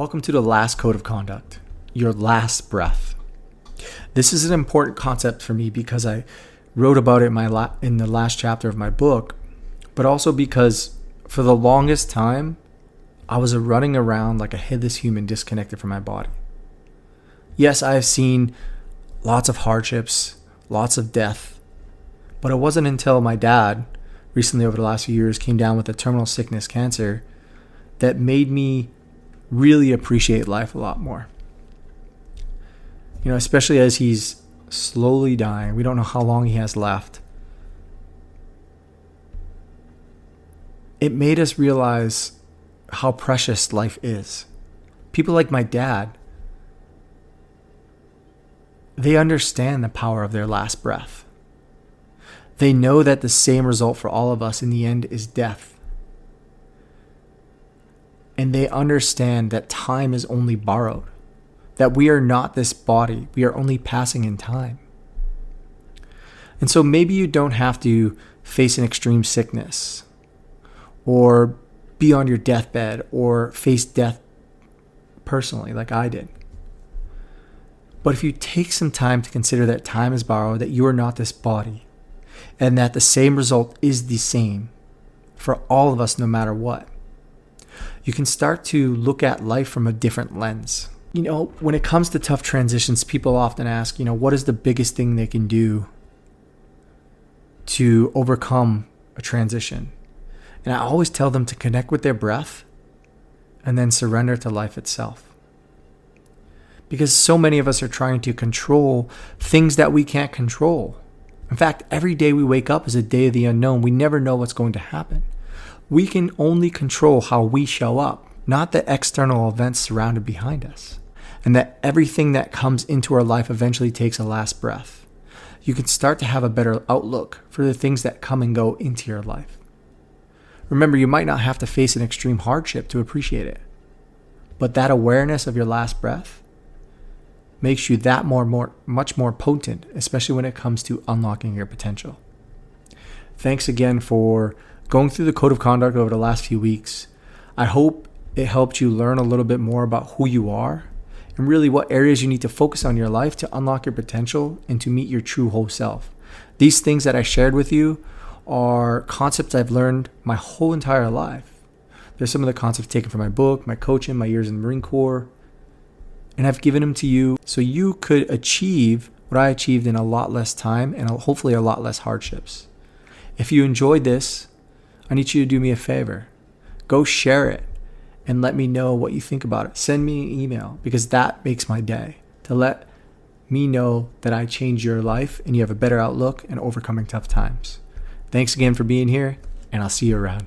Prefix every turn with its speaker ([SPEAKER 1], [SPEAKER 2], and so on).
[SPEAKER 1] Welcome to the last code of conduct, your last breath. This is an important concept for me because I wrote about it in the last chapter of my book, but also because for the longest time, I was running around like a headless human disconnected from my body. Yes, I have seen lots of hardships, lots of death, but it wasn't until my dad, recently over the last few years, came down with a terminal sickness, cancer, that made me really appreciate life a lot more. Especially as he's slowly dying. We don't know how long he has left. It made us realize how precious life is. People like my dad, they understand the power of their last breath. They know that the same result for all of us in the end is death. And they understand that time is only borrowed, that we are not this body, we are only passing in time. And so maybe you don't have to face an extreme sickness or be on your deathbed or face death personally like I did. But if you take some time to consider that time is borrowed, that you are not this body, and that the same result is the same for all of us no matter what, you can start to look at life from a different lens. When it comes to tough transitions, people often ask, what is the biggest thing they can do to overcome a transition? And I always tell them to connect with their breath and then surrender to life itself. Because so many of us are trying to control things that we can't control. In fact, every day we wake up is a day of the unknown. We never know what's going to happen. We can only control how we show up, not the external events surrounded behind us. And that everything that comes into our life eventually takes a last breath. You can start to have a better outlook for the things that come and go into your life. Remember, you might not have to face an extreme hardship to appreciate it. But that awareness of your last breath makes you that much more potent, especially when it comes to unlocking your potential. Thanks again for going through the code of conduct over the last few weeks. I hope it helped you learn a little bit more about who you are and really what areas you need to focus on in your life to unlock your potential and to meet your true whole self. These things that I shared with you are concepts I've learned my whole entire life. There's some of the concepts taken from my book, my coaching, my years in the Marine Corps, and I've given them to you so you could achieve what I achieved in a lot less time and hopefully a lot less hardships. If you enjoyed this, I need you to do me a favor. Go share it and let me know what you think about it. Send me an email because that makes my day, to let me know that I changed your life and you have a better outlook and overcoming tough times. Thanks again for being here, and I'll see you around.